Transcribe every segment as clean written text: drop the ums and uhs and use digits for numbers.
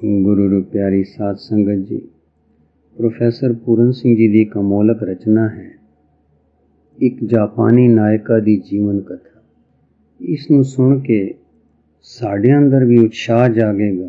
गुरु रू प्यारी साध संगत जी, प्रोफैसर पूरन सिंह जी की एक अमोलक रचना है एक जापानी नायका दी जीवन कथा। इसनू सुन के साढ़े अंदर भी उत्साह जागेगा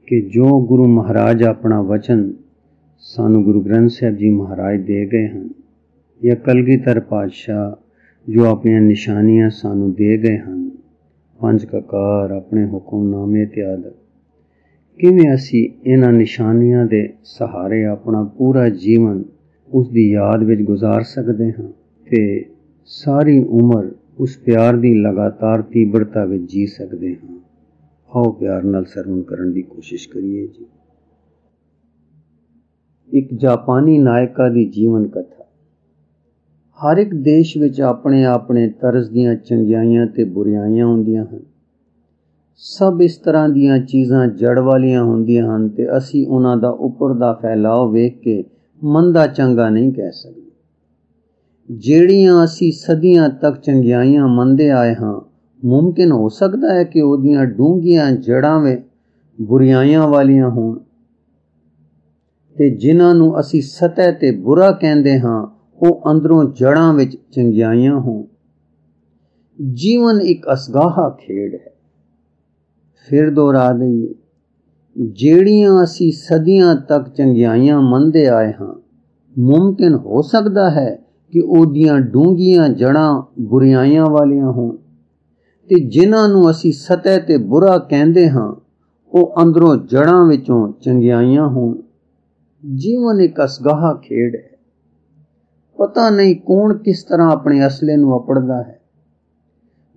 कि जो गुरु महाराज अपना वचन सानू गुरु ग्रंथ साहब जी महाराज दे गए हैं, या कलगीधर पातशाह जो अपनी निशानियां सानू दे गए हैं, पंज ककार अपने हुक्मनामे इत्यादि, किवें असी इन्हां निशानियां दे सहारे अपना पूरा जीवन उसकी याद विच गुजार सकते हैं ते सारी उम्र उस प्यार की लगातार तीव्रता विच जी सकते हैं। आओ प्यार नाल सरवण करन दी कोशिश करिए जी। एक जापानी नायका दी जीवन कथा। हर एक देश विच अपने अपने तर्ज दियां चंगियाइयां ते बुराइयां हुंदियां हन। सब इस तरह दीयां चीज़ां जड़ वालियां हुंदियां हन ते असी उन्हां दा उपर दा फैलाव वेख के मंदा चंगा नहीं कह सकदे। जेड़ियां असी सदियां तक चंगियाइयां मनदे आए हां, मुमकिन हो सकदा है कि ओदियां डूंघियां जड़ां में बुराइयां वालियां होण ते जिन्हां नूं असी सतह ते बुरा कहंदे हां, ओह अंदरों जड़ां विच चंगियाइयां होण। जीवन एक असगाहा खेड़ है। फिर दोहरा दईए, जेड़ियां असी सदियां तक चंगियाइयां मनदे आए हां, मुमकिन हो सकदा है कि ओदियां डूंघियां जड़ां बुराइयां वालियां होण ते जिन्हां नूं असी सतह ते बुरा कहंदे हां, ओह अंदरों जड़ां विचों चंगियाइयां होण। जीवन एक असगाहा खेड़ है। पता नहीं कौन किस तरह अपने असले नूं अपड़दा है।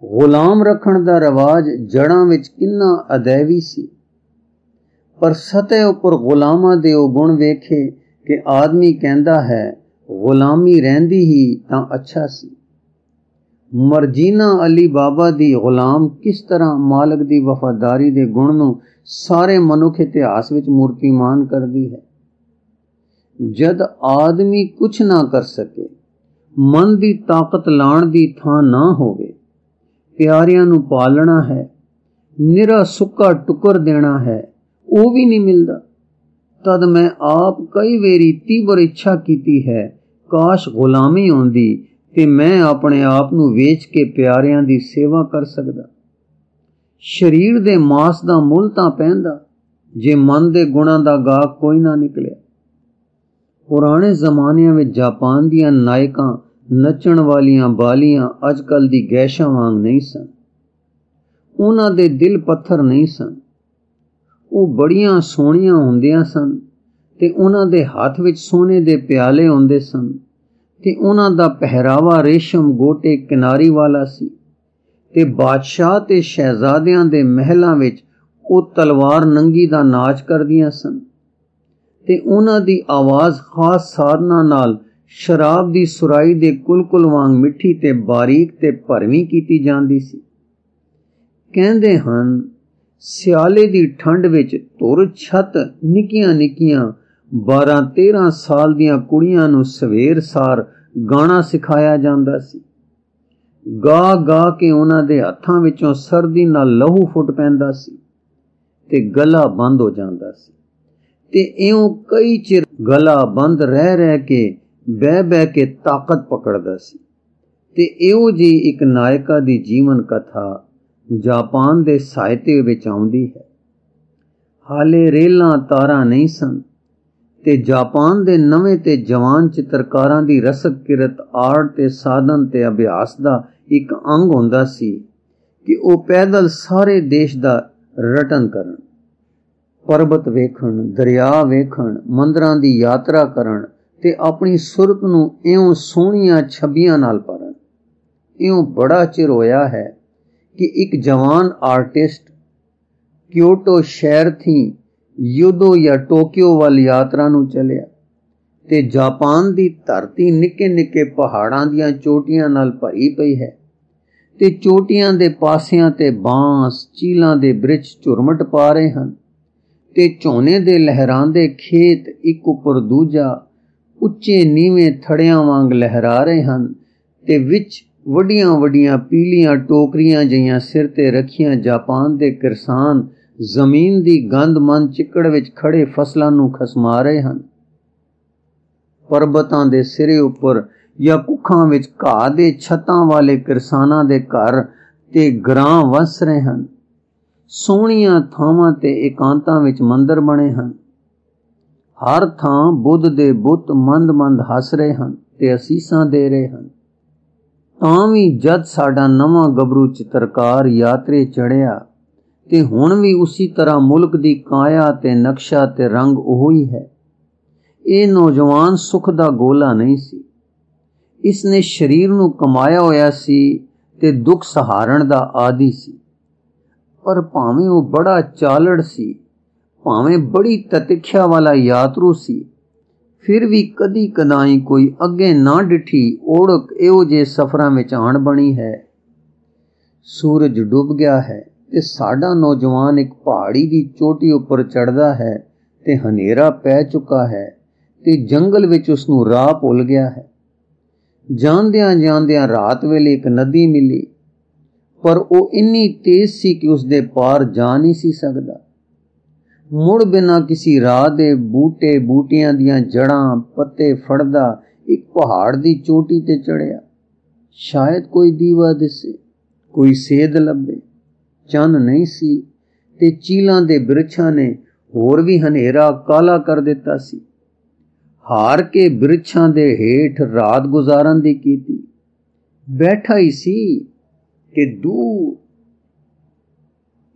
गुलाम रखण दा रिवाज जड़ां विच किन्ना अदैवी सी, पर सतह उपर गुलामां दे ओ गुण वेखे कि आदमी कहंदा है गुलामी रहिंदी ही तां अच्छा सी। मरजीना अली बाबा दी गुलाम किस तरह मालक दी वफादारी दे गुण नूं सारे मनुख इतिहास विच मूर्तिमान करदी है। जद आदमी कुछ ना कर सके, मन दी ताकत लाण दी थां ना होवे, प्यारियां नूं पालना है, निरा सुक्का टुकर देना है, वो भी नहीं मिलता। तद मैं आप कई वेरी तीव्र इच्छा कीती है, काश गुलामी होंदी ते मैं अपने आप नूं वेच के प्यारियां दी सेवा कर सकदा। शरीर दे मास दा मुल तां पैंदा, जे मन दे गुणां दा गाहक कोई ना निकलिया। पुराने जमानियां विच जापान दियां नायकां नचण वालियां बालियां अजकल दी गैशां वांग नहीं सन। उन्हां दे दिल पत्थर नहीं सन। वो बड़ियां सोहणियां हुंदियां सन ते उन्हां दे हत्थ विच सोने दे प्याले हुंदे सन ते उन्हां दा पहरावा रेशम गोटे किनारी वाला सी ते बादशाह ते शहजादियां दे महलां विच ओ तलवार नंगी दा नाच करदियां सन ते उन्हां दी आवाज़ खास साधना नाल शराब दी सुराई दे कुलकुल वांग मिठी ते बारीक ते भरवीं कीती जांदी सी। कहंदे हन सियाले दी ठंड विच धुर छत निक्कियां निक्कियां 12-13 साल दियां कुड़ियां नूं सवेर सार गाना सिखाया जांदा सी। गा गा के उन्हां दे हत्थां विचों सर्दी नाल लहू फुट पैंदा सी ते गला बंद हो जांदा सी ते इउं कई चिर गला बंद रह रह के बह बह के ताकत पकड़दा सी। ते इहो जी एक नायका दी जीवन कथा जापान दे साहित्य विच आउंदी है। हाले रेलां तारां नहीं सन ते जापान दे नवें ते जवान चित्रकारां दी रसक किरत आर्ट ते साधन ते अभ्यास दा एक अंग हुंदा सी कि ओ पैदल सारे देश दा रटन करन, पर्वत वेखण, दरिया वेखण, मंदिरां दी यात्रा करन ते अपनी सुरत नूं इउं सोहणियां छबियां नाल भरन। इउं बड़ा चिर होया है कि एक जवान आर्टिस्ट क्योटो शहर थी योदो या टोक्यो वाल यात्रा नूं चलिया ते जापान दी धरती निक्के निक्के पहाड़ां दियां चोटियां नाल भरी पई है ते चोटियां दे पासियां ते बांस चीलां दे बृछ झुरमट पा रहे हन ते झोने दे लहरांदे खेत एक उपर दूजा उच्चे नीवें थड़ियां वांग लहरा रहे हन ते विच वड्डियां वड्डियां पीलियां टोकरियां जिहियां सिर ते रखियां जापान दे किसान ਜ਼ਮੀਨ ਦੀ ਗੰਦਮੰਦ ਚਿੱਕੜ ਵਿੱਚ ਖੜੇ ਫਸਲਾਂ ਨੂੰ ਖਸਮਾ ਰਹੇ ਹਨ। ਪਰਬਤਾਂ ਦੇ ਸਿਰੇ ਉੱਪਰ ਜਾਂ ਕੁੱਖਾਂ ਵਿੱਚ ਘਾਹ ਦੇ ਛੱਤਾਂ ਵਾਲੇ ਕਿਰਸਾਨਾਂ ਦੇ ਘਰ ਤੇ ਗਰਾਂ ਵਸ ਰਹੇ ਹਨ। ਸੋਹਣੀਆਂ ਥਾਵਾਂ ਤੇ ਇਕਾਂਤਾਂ ਵਿੱਚ ਮੰਦਰ ਬਣੇ ਹਨ। ਹਰ ਥਾਂ ਬੁੱਧ ਦੇ ਬੁੱਤ ਮੰਦ-ਮੰਦ ਹੱਸ ਰਹੇ ਹਨ ਤੇ ਅਸੀਸਾਂ ਦੇ ਰਹੇ ਹਨ। ਤਾਂ ਵੀ ਜਦ ਸਾਡਾ ਨਵਾਂ ਗੱਭਰੂ ਚਿੱਤਰਕਾਰ ਯਾਤਰੇ ਚੜਿਆ ਤੇ ਹੁਣ ਵੀ ਉਸੇ ਤਰ੍ਹਾਂ ਮੁਲਕ ਦੀ ਕਾਇਆ ਤੇ ਨਕਸ਼ਾ ਤੇ ਰੰਗ ਉਹੀ ਹੈ। ਇਹ ਨੌਜਵਾਨ ਸੁੱਖ ਦਾ ਗੋਲਾ ਨਹੀਂ ਸੀ। ਇਸਨੇ ਸਰੀਰ ਨੂੰ ਕਮਾਇਆ ਹੋਇਆ ਸੀ ਤੇ ਦੁੱਖ ਸਹਾਰਨ ਦਾ ਆਦੀ ਸੀ। ਪਰ ਭਾਵੇਂ ਉਹ ਬੜਾ ਚਾਲੜ ਸੀ, ਭਾਵੇਂ ਬੜੀ ਤਤਿਖਿਆ ਵਾਲਾ ਯਾਤਰੂ ਸੀ, ਫਿਰ ਵੀ ਕਦੀ ਕਦਾਈ ਕੋਈ ਅੱਗੇ ਨਾ ਡਿੱਠੀ ਓੜਕ ਇਹੋ ਜਿਹੇ ਸਫ਼ਰਾਂ ਵਿੱਚ ਆਣ ਬਣੀ ਹੈ। ਸੂਰਜ ਡੁੱਬ ਗਿਆ ਹੈ ਤੇ ਸਾਡਾ ਨੌਜਵਾਨ ਇੱਕ ਪਹਾੜੀ ਦੀ ਚੋਟੀ ਉੱਪਰ ਚੜ੍ਹਦਾ ਹੈ ਤੇ ਹਨੇਰਾ ਪੈ ਚੁੱਕਾ ਹੈ ਤੇ ਜੰਗਲ ਵਿੱਚ ਉਸ ਨੂੰ ਰਾਹ ਭੁੱਲ ਗਿਆ ਹੈ। ਜਾਂਦਿਆਂ ਜਾਂਦਿਆਂ ਰਾਤ ਵੇਲੇ ਇੱਕ ਨਦੀ ਮਿਲੀ, ਪਰ ਉਹ ਇੰਨੀ ਤੇਜ਼ ਸੀ ਕਿ ਉਸ ਦੇ ਪਾਰ ਜਾ ਨਹੀਂ ਸੀ ਸਕਦਾ। ਮੁੜ ਬਿਨਾਂ ਕਿਸੇ ਰਾਹ ਦੇ ਬੂਟੇ ਬੂਟਿਆਂ ਦੀਆਂ ਜੜਾਂ ਪੱਤੇ ਫੜਦਾ ਇੱਕ ਪਹਾੜ ਦੀ ਚੋਟੀ ਤੇ ਚੜਿਆ। ਸ਼ਾਇਦ ਕੋਈ ਦੀਵਾ ਦਿਸੇ, ਕੋਈ ਸੇਧ ਲੱਭੇ। ਚੰਨ ਨਹੀਂ ਸੀ ਤੇ ਚੀਲਾਂ ਦੇ ਬਿਰਛਾਂ ਨੇ ਹੋਰ ਵੀ ਹਨੇਰਾ ਕਾਲਾ ਕਰ ਦਿੱਤਾ ਸੀ। ਹਾਰ ਕੇ ਬਿਰਛਾਂ ਦੇ ਹੇਠ ਰਾਤ ਗੁਜ਼ਾਰਨ ਦੀ ਕੀਤੀ। ਬੈਠਾ ਹੀ ਸੀ ਕਿ ਦੂਰ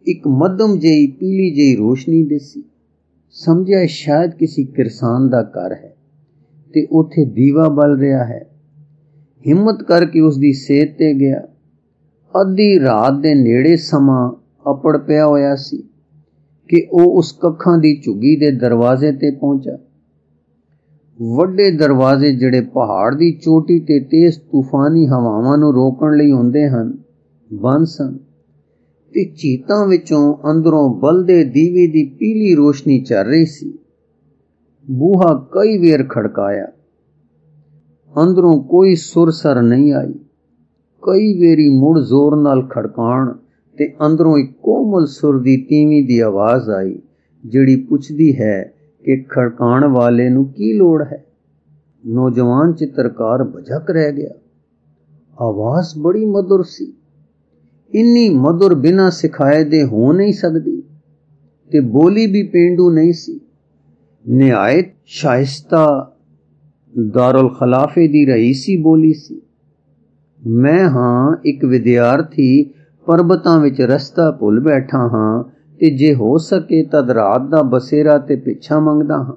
ਇੱਕ ਮੱਧਮ ਜਿਹੀ ਪੀਲੀ ਜਿਹੀ ਰੋਸ਼ਨੀ ਦਿਸੀ। ਸਮਝਿਆ ਸ਼ਾਇਦ ਕਿਸੇ ਕਿਰਸਾਨ ਦਾ ਘਰ ਹੈ ਤੇ ਉੱਥੇ ਦੀਵਾ ਬਲ ਰਿਹਾ ਹੈ। ਹਿੰਮਤ ਕਰਕੇ ਉਸ ਦੀ ਸੇਧ ਤੇ ਗਿਆ। ਅੱਧੀ ਰਾਤ ਦੇ ਨੇੜੇ ਸਮਾਂ ਅਪੜ ਪਿਆ ਹੋਇਆ ਸੀ ਕਿ ਉਹ ਉਸ ਕੱਖਾਂ ਦੀ ਝੁੱਗੀ ਦੇ ਦਰਵਾਜ਼ੇ ਤੇ ਪਹੁੰਚਾ। ਵੱਡੇ ਦਰਵਾਜ਼ੇ ਜਿਹੜੇ ਪਹਾੜ ਦੀ ਚੋਟੀ ਤੇ ਤੇਜ਼ ਤੂਫਾਨੀ ਹਵਾਵਾਂ ਨੂੰ ਰੋਕਣ ਲਈ ਹੁੰਦੇ ਹਨ, ਬੰਦ ਸਨ ਤੇ ਚੀਤਾਂ ਵਿੱਚੋਂ ਅੰਦਰੋਂ ਬਲਦੇ ਦੀਵੇ ਦੀ ਪੀਲੀ ਰੋਸ਼ਨੀ ਚੱਲ ਰਹੀ ਸੀ। ਬੂਹਾ ਕਈ ਵੇਰ ਖੜਕਾਇਆ, ਅੰਦਰੋਂ ਕੋਈ ਸੁਰ-ਸਰ ਨਹੀਂ ਆਈ। ਕਈ ਵੇਰੀ ਮੁੜ ਜ਼ੋਰ ਨਾਲ ਖੜਕਾਉਣ ਤੇ ਅੰਦਰੋਂ ਇੱਕ ਕੋਮਲ ਸੁਰ ਦੀ ਤੀਵੀਂ ਦੀ ਆਵਾਜ਼ ਆਈ, ਜਿਹੜੀ ਪੁੱਛਦੀ ਹੈ ਕਿ ਖੜਕਾਉਣ ਵਾਲੇ ਨੂੰ ਕੀ ਲੋੜ ਹੈ। ਨੌਜਵਾਨ ਚਿੱਤਰਕਾਰ ਭਜਕ ਰਹਿ ਗਿਆ। ਆਵਾਜ਼ ਬੜੀ ਮਧੁਰ ਸੀ, ਇੰਨੀ ਮਧੁਰ ਬਿਨਾਂ ਸਿਖਾਏ ਦੇ ਹੋ ਨਹੀਂ ਸਕਦੀ, ਤੇ ਬੋਲੀ ਵੀ ਪੇਂਡੂ ਨਹੀਂ ਸੀ। ਨਿਹਾਇਤ ਸ਼ਾਇਸਤਾ ਦਾਰੁਲ ਖਲਾਫੇ ਦੀ ਰਈਸੀ ਬੋਲੀ ਸੀ। ਮੈਂ ਹਾਂ ਇੱਕ ਵਿਦਿਆਰਥੀ, ਪਰਬਤਾਂ ਵਿੱਚ ਰਸਤਾ ਭੁੱਲ ਬੈਠਾ ਹਾਂ ਤੇ ਜੇ ਹੋ ਸਕੇ ਤਦ ਰਾਤ ਦਾ ਬਸੇਰਾ ਤੇ ਪਿੱਛਾ ਮੰਗਦਾ ਹਾਂ,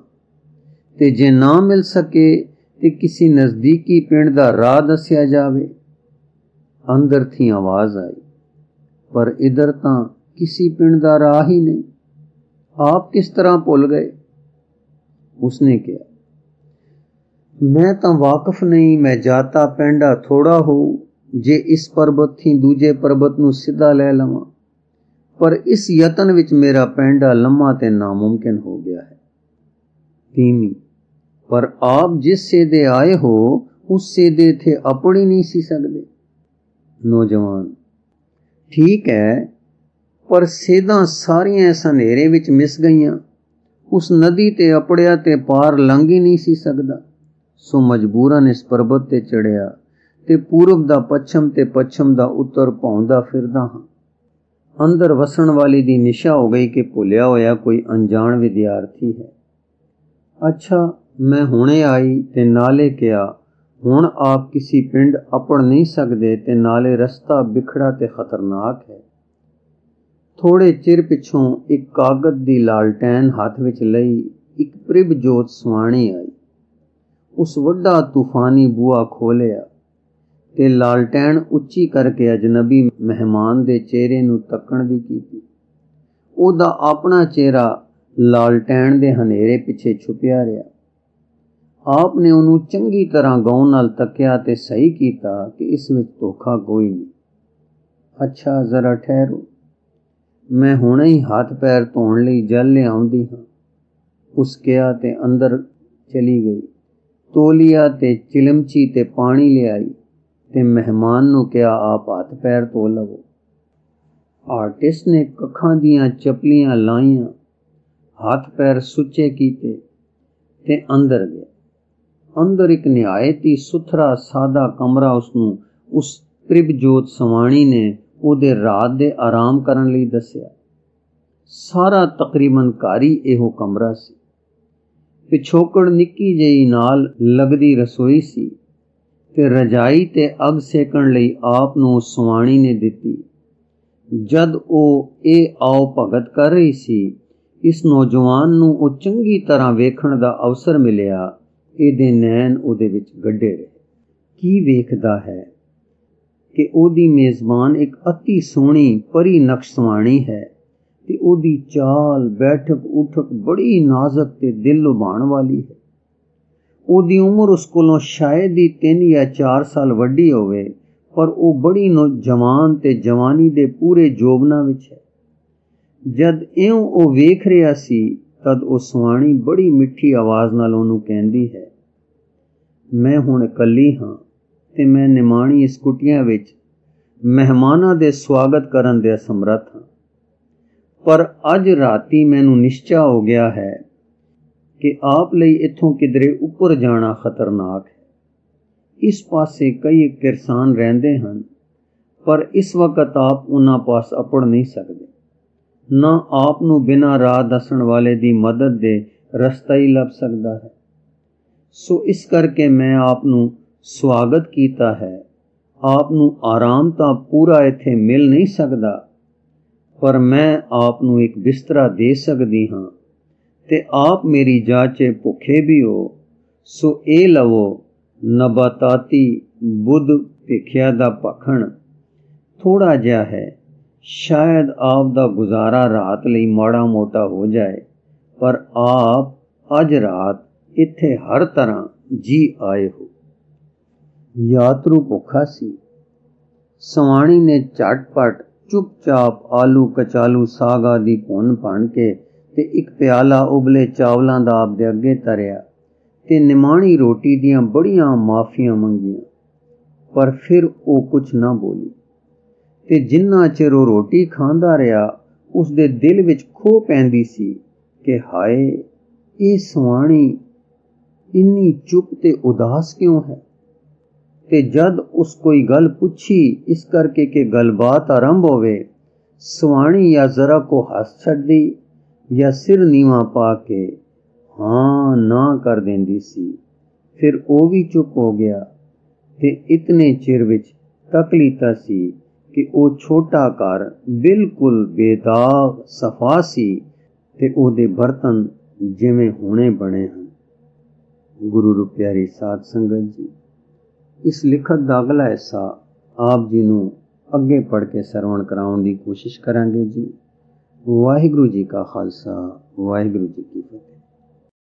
ਤੇ ਜੇ ਨਾ ਮਿਲ ਸਕੇ ਤੇ ਕਿਸੇ ਨਜ਼ਦੀਕੀ ਪਿੰਡ ਦਾ ਰਾਹ ਦੱਸਿਆ ਜਾਵੇ। ਅੰਦਰ ਥੀ ਆਵਾਜ਼ ਆਈ, ਪਰ ਇਧਰ ਤਾਂ ਕਿਸੇ ਪਿੰਡ ਦਾ ਰਾਹ ਹੀ ਨਹੀਂ। ਆਪ ਕਿਸ ਤਰ੍ਹਾਂ ਭੁੱਲ ਗਏ? ਉਸਨੇ ਕਿਹਾ, ਮੈਂ ਤਾਂ ਵਾਕਿਫ ਨਹੀਂ। ਮੈਂ ਜਾਤਾ ਪੈਂਡਾ ਥੋੜਾ ਹੋਊ ਜੇ ਇਸ ਪਰਬਤ ਥੀ ਦੂਜੇ ਪਰਬਤ ਨੂੰ ਸਿੱਧਾ ਲੈ ਲਵਾਂ, ਪਰ ਇਸ ਯਤਨ ਵਿੱਚ ਮੇਰਾ ਪੈਂਡਾ ਲੰਮਾ ਤੇ ਨਾਮੁਮਕਿਨ ਹੋ ਗਿਆ ਹੈ। ਤੀਵੀਂ, ਪਰ ਆਪ ਜਿਸ ਸੇਦੇ ਆਏ ਹੋ ਉਸ ਸੇਦੇ ਥੇ ਅਪੜ ਹੀ ਨਹੀਂ ਸੀ ਸਕਦੇ। ਨੌਜਵਾਨ, ਠੀਕ ਹੈ, ਪਰ ਸੇਧਾਂ ਸਾਰੀਆਂ ਇਸ ਹਨੇਰੇ ਵਿੱਚ ਮਿਸ ਗਈਆਂ। ਉਸ ਨਦੀ ਤੇ ਅਪੜਿਆ ਤੇ ਪਾਰ ਲੰਘ ਹੀ ਨਹੀਂ ਸੀ ਸਕਦਾ, ਸੋ ਮਜਬੂਰਨ ਇਸ ਪਰਬਤ ਤੇ ਚੜਿਆ ਤੇ ਪੂਰਬ ਦਾ ਪੱਛਮ ਤੇ ਪੱਛਮ ਦਾ ਉੱਤਰ ਭੌਂਦਾ ਫਿਰਦਾ ਹਾਂ। ਅੰਦਰ ਵਸਣ ਵਾਲੀ ਦੀ ਨਿਸ਼ਾ ਹੋ ਗਈ ਕਿ ਭੁੱਲਿਆ ਹੋਇਆ ਕੋਈ ਅਣਜਾਣ ਵਿਦਿਆਰਥੀ ਹੈ। ਅੱਛਾ, ਮੈਂ ਹੁਣੇ ਆਈ ਤੇ ਨਾਲੇ ਕਿਹਾ, ਹੁਣ ਆਪ ਕਿਸੇ ਪਿੰਡ ਅਪੜ ਨਹੀਂ ਸਕਦੇ ਤੇ ਨਾਲੇ ਰਸਤਾ ਬਿਖੜਾ ਤੇ ਖਤਰਨਾਕ ਹੈ। ਥੋੜੇ ਚਿਰ ਪਿੱਛੋਂ ਇੱਕ ਕਾਗਜ਼ ਦੀ ਲਾਲਟੈਨ ਹੱਥ ਵਿੱਚ ਲਈ ਇੱਕ ਪ੍ਰਿਭ ਜੋਤ ਸਵਾਣੀ ਆਈ। ਉਸ ਵੱਡਾ ਤੂਫਾਨੀ ਬੂਹਾ ਖੋਲਿਆ ਤੇ ਲਾਲਟੈਨ ਉੱਚੀ ਕਰਕੇ ਅਜਨਬੀ ਮਹਿਮਾਨ ਦੇ ਚਿਹਰੇ ਨੂੰ ਤੱਕਣ ਦੀ ਕੀਤੀ। ਉਹਦਾ ਆਪਣਾ ਚਿਹਰਾ ਲਾਲਟੈਨ ਦੇ ਹਨੇਰੇ ਪਿੱਛੇ ਛੁਪਿਆ ਰਿਹਾ। ਆਪ ਨੇ ਉਹਨੂੰ ਚੰਗੀ ਤਰ੍ਹਾਂ ਗੌਰ ਨਾਲ ਤੱਕਿਆ ਤੇ ਸਹੀ ਕੀਤਾ ਕਿ ਇਸ ਵਿੱਚ ਧੋਖਾ ਕੋਈ ਨਹੀਂ। ਅੱਛਾ, ਜ਼ਰਾ ਠਹਿਰੋ, ਮੈਂ ਹੁਣੇ ਹੀ ਹੱਥ ਪੈਰ ਧੋਣ ਲਈ ਜਲ ਲਿਆਉਂਦੀ ਹਾਂ, ਉਸ ਕਿਹਾ ਤੇ ਅੰਦਰ ਚਲੀ ਗਈ। ਤੋਲੀਆ ਤੇ ਚਿਲਮਚੀ ਤੇ ਪਾਣੀ ਲਿਆਈ ਤੇ ਮਹਿਮਾਨ ਨੂੰ ਕਿਹਾ, ਆਪ ਹੱਥ ਪੈਰ ਧੋ ਲਵੋ। आर्टिस्ट ने कखां दियां चपलियां लाइयां, हाथ पैर सुचे कीते ते अंदर गया। अंदर एक निहायत ही सुथरा सादा कमरा उसनूं उस त्रिभजोत सवाणी ने ਉਹਦੇ ਰਾਤ ਦੇ ਆਰਾਮ ਕਰਨ ਲਈ ਦੱਸਿਆ। ਸਾਰਾ ਤਕਰੀਬਨ ਘਰ ਹੀ ਇਹੋ ਕਮਰਾ ਸੀ। ਪਿਛੋਕੜ ਨਿੱਕੀ ਜਿਹੀ ਨਾਲ ਲੱਗਦੀ ਰਸੋਈ ਸੀ ਤੇ ਰਜਾਈ ਤੇ ਅੱਗ ਸੇਕਣ ਲਈ ਆਪ ਨੂੰ ਸਵਾਣੀ ਨੇ ਦਿੱਤੀ। ਜਦ ਉਹ ਇਹ ਆਓ ਭਗਤ ਕਰ ਰਹੀ ਸੀ, ਇਸ ਨੌਜਵਾਨ ਨੂੰ ਉਹ ਚੰਗੀ ਤਰ੍ਹਾਂ ਵੇਖਣ ਦਾ ਅਵਸਰ ਮਿਲਿਆ। ਇਹਦੇ ਨੈਣ ਉਹਦੇ ਵਿੱਚ ਗੱਡੇ ਰਹੇ। ਕੀ ਵੇਖਦਾ ਹੈ ਕਿ ਉਹਦੀ ਮੇਜ਼ਬਾਨ ਇੱਕ ਅਤੀ ਸੋਹਣੀ ਪਰੀ ਨਕਸ਼ ਸਵਾਣੀ ਹੈ ਤੇ ਉਹਦੀ ਚਾਲ ਬੈਠਕ ਉਠਕ ਬੜੀ ਨਾਜ਼ੁਕ ਤੇ ਦਿਲ ਲੁਭਾਉਣ ਵਾਲੀ ਹੈ। ਉਹਦੀ ਉਮਰ ਉਸ ਕੋਲੋਂ ਸ਼ਾਇਦ ਹੀ 3 ਜਾਂ 4 ਸਾਲ ਵੱਡੀ ਹੋਵੇ, ਪਰ ਉਹ ਬੜੀ ਜਵਾਨ ਤੇ ਜਵਾਨੀ ਦੇ ਪੂਰੇ ਜੋਬਨਾਂ ਵਿੱਚ ਹੈ। ਜਦ ਇਉਂ ਉਹ ਵੇਖ ਰਿਹਾ ਸੀ ਤਦ ਉਹ ਸਵਾਣੀ ਬੜੀ ਮਿੱਠੀ ਆਵਾਜ਼ ਨਾਲ ਉਹਨੂੰ ਕਹਿੰਦੀ ਹੈ, ਮੈਂ ਹੁਣ ਇਕੱਲੀ ਹਾਂ ਤੇ ਮੈਂ ਨਿਮਾਣੀ ਇਸ ਕੁਟੀਆਂ ਵਿੱਚ ਮਹਿਮਾਨਾਂ ਦੇ ਸਵਾਗਤ ਕਰਨ ਦੇ ਅਸਮਰੱਥ ਹਾਂ। ਪਰ ਅੱਜ ਰਾਤੀ ਮੈਨੂੰ ਨਿਸ਼ਚਾ ਹੋ ਗਿਆ ਹੈ ਕਿ ਆਪ ਲਈ ਇੱਥੋਂ ਕਿਧਰੇ ਉੱਪਰ ਜਾਣਾ ਖਤਰਨਾਕ ਹੈ। ਇਸ ਪਾਸੇ ਕਈ ਕਿਰਸਾਨ ਰਹਿੰਦੇ ਹਨ, ਪਰ ਇਸ ਵਕਤ ਆਪ ਉਹਨਾਂ ਪਾਸ ਅਪੜ ਨਹੀਂ ਸਕਦੇ। ਨਾ ਆਪ ਨੂੰ ਬਿਨਾਂ ਰਾਹ ਦੱਸਣ ਵਾਲੇ ਦੀ ਮਦਦ ਦੇ ਰਸਤਾ ਹੀ ਲੱਭ ਸਕਦਾ ਹੈ। ਸੋ ਇਸ ਕਰਕੇ ਮੈਂ ਆਪ ਨੂੰ ਸਵਾਗਤ ਕੀਤਾ ਹੈ। ਆਪ ਨੂੰ ਆਰਾਮ ਤਾਂ ਪੂਰਾ ਇੱਥੇ ਮਿਲ ਨਹੀਂ ਸਕਦਾ, ਪਰ ਮੈਂ ਆਪ ਨੂੰ ਇੱਕ ਬਿਸਤਰਾ ਦੇ ਸਕਦੀ ਹਾਂ ਤੇ ਆਪ ਮੇਰੀ ਜਾਚੇ ਭੁੱਖੇ ਵੀ ਹੋ, ਸੋ ਇਹ ਲਵੋ ਨਬਾਤਾਤੀ ਬੁੱਧ ਭਿੱਖਿਆ ਦਾ ਭਖਣ ਥੋੜਾ ਜਿਹਾ ਹੈ। ਸ਼ਾਇਦ ਆਪ ਦਾ ਗੁਜ਼ਾਰਾ ਰਾਤ ਲਈ ਮਾੜਾ ਮੋਟਾ ਹੋ ਜਾਏ, ਪਰ ਆਪ ਅੱਜ ਰਾਤ ਇੱਥੇ ਹਰ ਤਰ੍ਹਾਂ ਜੀ ਆਏ ਹੋ। ਯਾਤਰੂ ਭੁੱਖਾ ਸੀ। ਸਵਾਣੀ ਨੇ ਝਟਪਟ ਚੁੱਪਚਾਪ ਆਲੂ ਕਚਾਲੂ ਸਾਗ ਆਦਿ ਭੁੰਨ ਭੰਨ ਕੇ ਤੇ ਇੱਕ ਪਿਆਲਾ ਉਬਲੇ ਚਾਵਲਾਂ ਦਾ ਆਪਦੇ ਅੱਗੇ ਧਰਿਆ ਤੇ ਨਿਮਾਣੀ ਰੋਟੀ ਦੀਆਂ ਬੜੀਆਂ ਮਾਫੀਆਂ ਮੰਗੀਆਂ, ਪਰ ਫਿਰ ਉਹ ਕੁਛ ਨਾ ਬੋਲੀ। ਤੇ ਜਿੰਨਾ ਚਿਰ ਉਹ ਰੋਟੀ ਖਾਂਦਾ ਰਿਹਾ, ਉਸਦੇ ਦਿਲ ਵਿੱਚ ਖੋਹ ਪੈਂਦੀ ਸੀ ਕਿ ਹਾਏ, ਇਹ ਸਵਾਣੀ ਇੰਨੀ ਚੁੱਪ ਤੇ ਉਦਾਸ ਕਿਉਂ ਹੈ। ਤੇ ਜਦ ਉਸ ਕੋਈ ਗੱਲ ਪੁੱਛੀ ਇਸ ਕਰਕੇ ਕਿ ਗੱਲਬਾਤ ਆਰੰਭ ਹੋਵੇ, ਸਵਾਣੀ ਜਾਂ ਜ਼ਰਾ ਕੋ ਹੱਸ ਛੱਡਦੀ ਜਾਂ ਸਿਰ ਨੀਵਾਂ ਪਾ ਕੇ ਹਾਂ ਨਾ ਕਰ ਦਿੰਦੀ ਸੀ। ਫਿਰ ਉਹ ਵੀ ਚੁੱਪ ਹੋ ਗਿਆ ਤੇ ਇਤਨੇ ਚਿਰ ਵਿੱਚ ਤੱਕ ਲੀਤਾ ਸੀ ਕਿ ਉਹ ਛੋਟਾ ਘਰ ਬਿਲਕੁਲ ਬੇਦਾਗ ਸਫਾ ਸੀ ਤੇ ਉਹਦੇ ਬਰਤਨ ਜਿਵੇਂ ਹੁਣੇ ਬਣੇ ਹਨ। ਗੁਰੂ ਰੂ ਪਿਆਰੀ ਸਾਧ ਸੰਗਤ ਜੀ, ਇਸ ਲਿਖਤ ਦਾ ਅਗਲਾ ਹਿੱਸਾ ਆਪ ਜੀ ਨੂੰ ਅੱਗੇ ਪੜ੍ਹ ਕੇ ਸਰਵਣ ਕਰਾਉਣ ਦੀ ਕੋਸ਼ਿਸ਼ ਕਰਾਂਗੇ ਜੀ। ਵਾਹਿਗੁਰੂ ਜੀ ਕਾ ਖਾਲਸਾ, ਵਾਹਿਗੁਰੂ ਜੀ ਕੀ ਫਤਿਹ।